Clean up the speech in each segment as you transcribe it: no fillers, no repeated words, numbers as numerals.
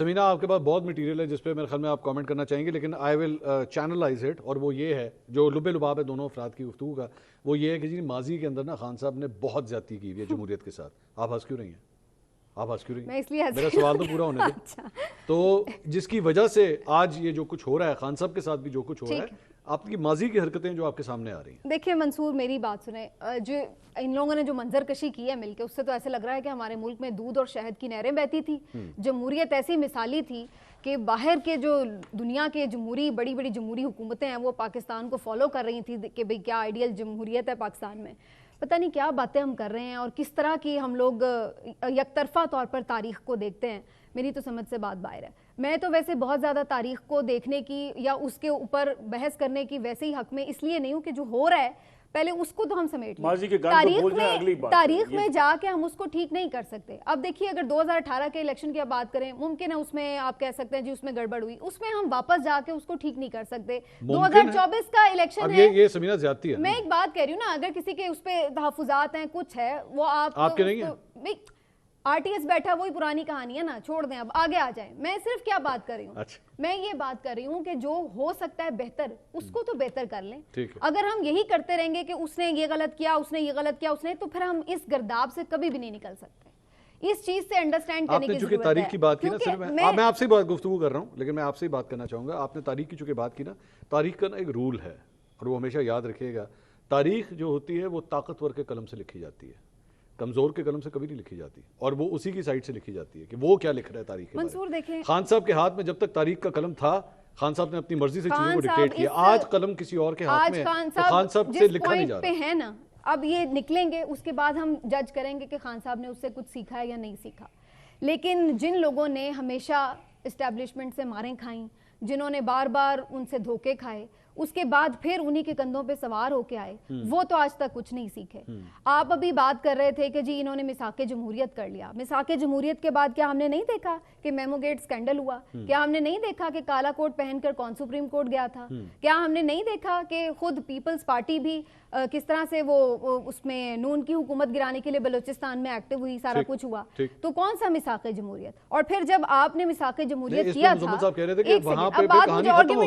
समीना, आपके पास बहुत मटेरियल है जिस पे मेरे ख्याल में आप कमेंट करना चाहेंगे, लेकिन आई विल चैनलाइज इट। और वो ये है, जो लुबे लुबाब है दोनों अफराद की गुफ्तगू का, वो ये है कि जी माजी के अंदर ना खान साहब ने बहुत ज्यादती की हुई है जमहूरियत के साथ। आप हंस क्यों रही हैं? आप हंस क्यों रही हैं? मैं इसलिए मेरा सवाल तो पूरा होने दे। अच्छा। तो जिसकी वजह से आज ये जो कुछ हो रहा है, खान साहब के साथ भी जो कुछ हो रहा है, आपकी माजी की हरकतें जो आपके सामने आ रही हैं। देखिए मंसूर, मेरी बात सुने। जो इन लोगों ने जो मंजर कशी की है मिलके, उससे तो ऐसे लग रहा है कि हमारे मुल्क में दूध और शहद की नहरें बहती थी। जमहूरियत ऐसी मिसाली थी कि बाहर के जो दुनिया के जमहूरी बड़ी बड़ी जमहूरी हुकूमतें हैं वो पाकिस्तान को फॉलो कर रही थी कि भाई क्या आइडियल जमहूरियत है पाकिस्तान में। पता नहीं क्या बातें हम कर रहे हैं और किस तरह की हम लोग यकतरफा तौर पर तारीख को देखते हैं। मेरी तो समझ से बात बाहर है। मैं तो वैसे बहुत ज़्यादा तारीख को देखने की या उसके ऊपर बहस करने की वैसे ही हक में इसलिए नहीं हूँ कि जो हो रहा है पहले उसको तो हम समेट लें। तारीख में जाके हम उसको ठीक नहीं कर सकते। अब देखिए, अगर 2018 के इलेक्शन की आप बात करें, मुमकिन है उसमें आप कह सकते हैं जी उसमें गड़बड़ हुई, उसमें हम वापस जाके उसको ठीक नहीं कर सकते। 2024 का इलेक्शन है। ये समीना ज्यादती है। मैं एक बात कह रही हूँ ना, अगर किसी के उस पर तहफुजात हैं, कुछ है, वो आपके नहीं है। आरटीएस बैठा, वही पुरानी कहानी है ना, छोड़ दें, अब आगे आ जाए। मैं सिर्फ क्या बात कर रही हूँ, मैं ये बात कर रही हूँ कि जो हो सकता है बेहतर, उसको तो बेहतर कर लें। अगर हम यही करते रहेंगे कि उसने ये गलत किया, उसने ये गलत किया, उसने, तो फिर हम इस गर्दाब से कभी भी नहीं निकल सकते। इस चीज से अंडरस्टैंड करने की जरूरत है। तारीख की बात की ना, सिर्फ मैं आपसे बात गुफ्तगू कर रहा हूँ, लेकिन मैं आपसे ही बात करना चाहूंगा। आपने तारीख की चूंकि बात की ना, तारीख का ना एक रूल है और वो हमेशा याद रखिएगा। तारीख जो होती है वो ताकतवर के कलम से लिखी जाती है, कमजोर के कलम से कभी नहीं लिखी जाती, और वो उसी की साइड से लिखी जाती है कि वो क्या लिख रहा है तारीख के बारे में। खान साहब के हाथ में जब तक तारीख का कलम था, खान साहब ने अपनी मर्जी से चीजों को डिक्टेट किया। आज कलम किसी और के हाथ में है, तो खान साहब से लिखा नहीं जा रहा है ना। अब ये निकलेंगे, उसके बाद हम जज करेंगे कि खान साहब ने उससे कुछ सीखा है या नहीं सीखा। लेकिन जिन लोगों ने हमेशा एस्टेब्लिशमेंट से मारें खाई, जिन्होंने बार बार उनसे धोखे खाए, उसके बाद फिर उन्हीं के कंधों पे सवार होके आए, वो तो आज तक कुछ नहीं सीखे। आप अभी बात कर रहे थे कि जी इन्होंने मिसाके जमहूरियत कर लिया। मिसाके जमहूरियत के बाद क्या हमने नहीं देखा कि मेमो गेट स्कैंडल हुआ? क्या हमने नहीं देखा कि काला कोट पहनकर कौन सुप्रीम कोर्ट गया था? क्या हमने नहीं देखा कि खुद पीपल्स पार्टी भी किस तरह से वो उसमें नून की हुकूमत गिराने के लिए बलूचिस्तान में एक्टिव हुई, सारा कुछ हुआ? तो कौन सा मिसाके जमहूरियत? और फिर जब आपने मिसाके जमहूरियत किया था,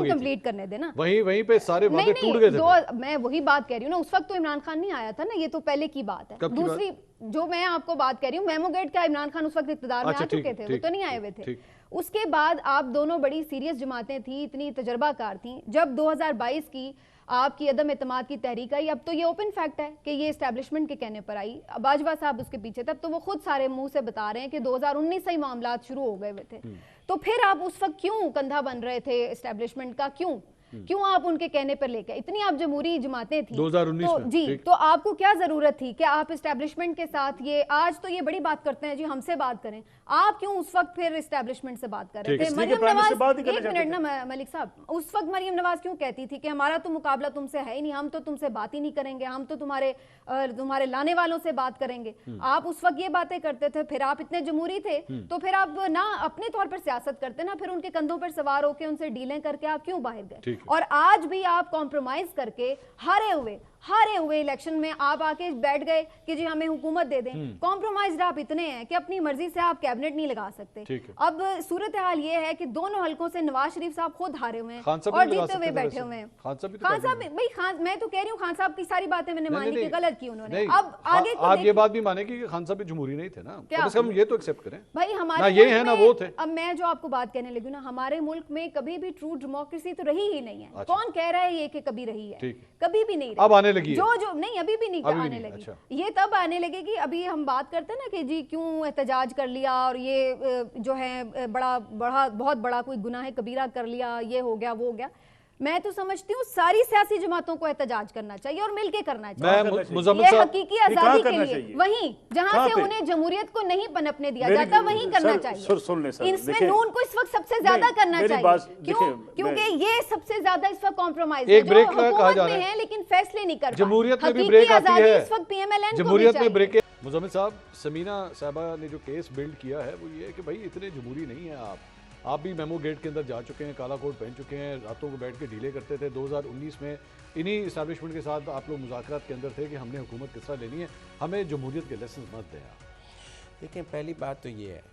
कंप्लीट करने देना, वहीं पे सारे वादे टूट गए थे। मैं वही बात कह रही हूँ ना, उस वक्त तो इमरान खान नहीं आया था ना, ये तो पहले की बात है। दूसरी जो मैं आपको बात कह रही हूँ, मेमो गेट का इमरान खान उस वक्त इक़्तिदार में आ चुके थे, वो तो नहीं आए हुए थे। उसके बाद आप दोनों बड़ी सीरियस जमातें थी, इतनी तजर्बाकार थी। जब 2022 की आपकी अदम एतमाद की तहरीक आई, अब तो ये ओपन फैक्ट है कि ये एस्टेब्लिशमेंट के कहने पर आई, बाजवा साहब उसके पीछे, तब तो वो खुद सारे मुंह से बता रहे हैं कि 2019 से ही मामला शुरू हो गए हुए थे। तो फिर आप उस वक्त क्यों कंधा बन रहे थे एस्टेब्लिशमेंट का? क्यों आप उनके कहने पर लेकर, इतनी आप जमहूरी जमातें थी 2019 तो जी, तो आपको क्या जरूरत थी कि आप एस्टेब्लिशमेंट के साथ ये आज तो ये बड़ी बात करते हैं जी, हमसे बात करें। आप क्यों उस वक्त फिर एस्टेब्लिशमेंट से बात कर रहे थे? मरियम नवाज, एक मिनट ना मलिक साहब, उस वक्त मरियम नवाज क्यों कहती थी कि हमारा तो मुकाबला तुमसे है ही नहीं, हम तो तुमसे बात ही नहीं करेंगे, हम तो तुम्हारे लाने वालों से बात करेंगे। आप उस वक्त ये बातें करते थे, फिर आप इतने जमहूरी थे तो फिर आप ना अपने तौर पर सियासत करते ना, फिर उनके कंधों पर सवार होकर उनसे डीलें करके आप क्यों बाहर गए? और आज भी आप कॉम्प्रोमाइज करके हारे हुए इलेक्शन में आप आके बैठ गए कि जी हमें हुकूमत दे दें। कॉम्प्रोमाइज आप इतने हैं कि अपनी मर्जी से आप कैबिनेट नहीं लगा सकते। अब सूरत हाल ये है कि दोनों हलकों से नवाज शरीफ साहब खुद हारे हुए हैं और जीते हुए बैठे हुए हैं। खान साहब भाई, मैं तो कह रही हूँ खान साहब की सारी बातें मैंने मानी कि गलत की उन्होंने। अब आगे आप ये बात भी माने कि खान साहब भी जमहूरी नहीं थे ना, हम ये तो एक्सेप्ट करें भाई, हमारे ये है ना वो थे। अब मैं जो आपको बात कहने लगी ना, हमारे मुल्क में कभी भी ट्रू डेमोक्रेसी तो रही ही नहीं है। कौन कह रहा है ये कि कभी रही है? कभी भी नहीं रही। अब आने लगी जो नहीं, अभी भी नहीं आने लगी। अच्छा। ये तब आने लगेगी। अभी हम बात करते हैं ना कि जी क्यों एहतजाज कर लिया और ये जो है बहुत बड़ा कोई गुनाह कबीरा कर लिया, ये हो गया वो हो गया। मैं तो समझती हूँ सारी सियासी जमातों को एहतजाज करना चाहिए और मिलके करना चाहिए। ये हकीकी आजादी के लिए, वहीं जहां से उन्हें जमहूरियत को नहीं पनपने दिया जाता, वहीं करना चाहिए। इसमें नून को इस वक्त सबसे ज्यादा करना चाहिए। क्योंकि ये सबसे ज्यादा इस वक्त कॉम्प्रोमाइज है, जो हुकूमत में है लेकिन फैसले नहीं कर जमहूरियत में भी ब्रेक आती है इस वक्त पीएमएलएन जमहूरियत में ब्रेक। मुजम्मिल साहब, समीना साहबा ने जो केस बिल्ड किया है वो ये है कि भाई इतने जमहूरी नहीं है आप भी मेमो गेट के अंदर जा चुके हैं, काला कोट पहन चुके हैं, रातों को बैठ के ढीले करते थे। 2019 में इन्हीं इस्टेब्लिशमेंट के साथ आप लोग मुज़ाकरात के अंदर थे कि हमने हुकूमत किस तरह लेनी है, हमें जमहूरियत के लेसन मत दें आप। देखिए, पहली बात तो ये है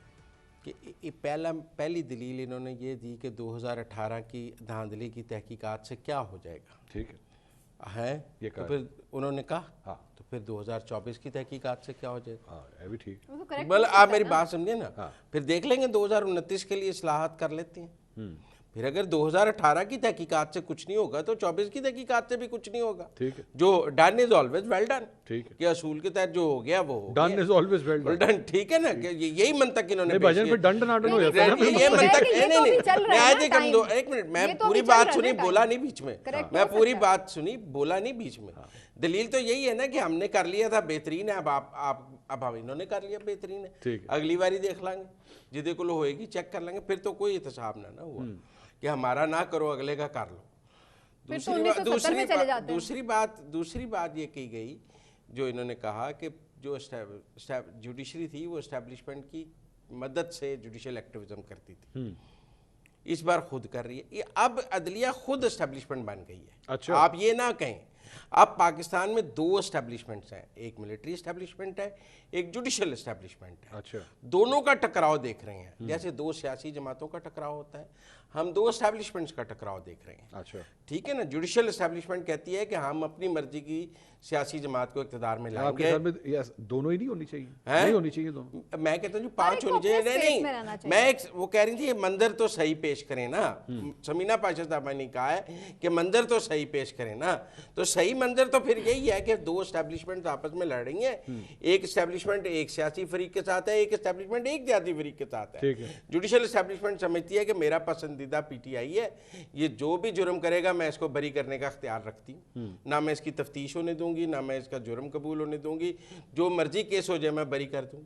कि पहली दलील इन्होंने ये दी कि 2018 की धांधली की तहकीकात से क्या हो जाएगा, ठीक है ये तो फिर उन्होंने कहा हाँ। तो फिर 2024 की तहकीकात से क्या हो जाएगा। हाँ, ये भी ठीक। वो तो correct बल हो आप सकता मेरी है ना। बात समझिए ना, हाँ। फिर देख लेंगे 2029 के लिए इस्लाहात कर लेते हैं। फिर अगर 2018 की तहकीकात से कुछ नहीं होगा तो 24 की तहकीकात से भी कुछ नहीं होगा। ठीक है, जो done is always well done, ठीक है, कि असूल के तहत जो हो गया वो हो डन गया। Is always well well done, ठीक है ना, कि यही मंतक इन्होंने नहीं पेश भजन किया। पे दंड नाटन हो जाता है ना ये फिर मंतक ये तो नहीं अभी नहीं चल रहा है मैं ना आज एक time। एक मिनट, मैं ये तो पूरी अभी चल बात रहा है सुनी, ना बोला time। नहीं बीच में, Correct मैं हो पूरी सकता है। बात सुनी, बोला नहीं बीच में। दलील तो यही है ना कि हमने कर लिया था बेहतरीन है, अब इन्होंने कर लिया बेहतरीन है, ठीक है। अगली बारी देख लांगे, जिदे को होएगी चेक कर लेंगे, फिर तो कोई एहतसाब ना हुआ कि हमारा ना करो अगले का कर लो। फिर तो 1970 में चले जाते हैं। दूसरी बात ये की गई जो इन्होंने कहा कि जो जुडिशरी थी वो एस्टेब्लिशमेंट की मदद से जुडिशल एक्टिविज्म करती थी, इस बार खुद कर रही है। ये अब अदलिया खुद एस्टेब्लिशमेंट बन गई है। अच्छा। आप ये ना कहें, अब पाकिस्तान में दो एस्टेब्लिशमेंट्स हैं, एक मिलिट्री एस्टेब्लिशमेंट है, एक जुडिशल एस्टेब्लिशमेंट है। अच्छा, दोनों का टकराव देख रहे हैं, जैसे दो सियासी जमातों का टकराव होता है, हम दो एस्टेब्लिशमेंट्स का टकराव देख रहे हैं। अच्छा, ठीक है ना, जुडिशल एस्टेब्लिशमेंट कहती है कि हम अपनी मर्जी की सियासी जमात को इक़्तिदार में आपके लाएंगे। ख्याल में ये दोनों ही नहीं होनी चाहिए, हैं? नहीं होनी चाहिए दोनों। मैं कहता हूँ जो 5 एक को होनी चाहिए। अपने नहीं space में रहना नहीं, चाहिए। मैं वो कह रही थी ये मंजर तो सही पेश करें ना, समीना पाशा साहबा ने कहा है कि मंजर तो सही पेश करें ना, तो सही मंजर तो फिर यही है कि दो एस्टेब्लिशमेंट आपस में लड़ रही हैं, एक एस्टेब्लिशमेंट एक सियासी फरीक के साथ है, एक एस्टेब्लिशमेंट एक सियासी फरीक के साथ है। ठीक है। जुडिशल एस्टेब्लिशमेंट समझती है कि मेरा पसंदीदा पीटीआई है, ये जो भी जुर्म करेगा मैं इसको बरी करने का इख्तियार रखती हूँ, ना मैं इसकी तफ्तीश होने दूंगी, ना मैं इसका जुर्म कबूल होने दूंगी, जो मर्जी केस हो जाए मैं बरी कर दूँ।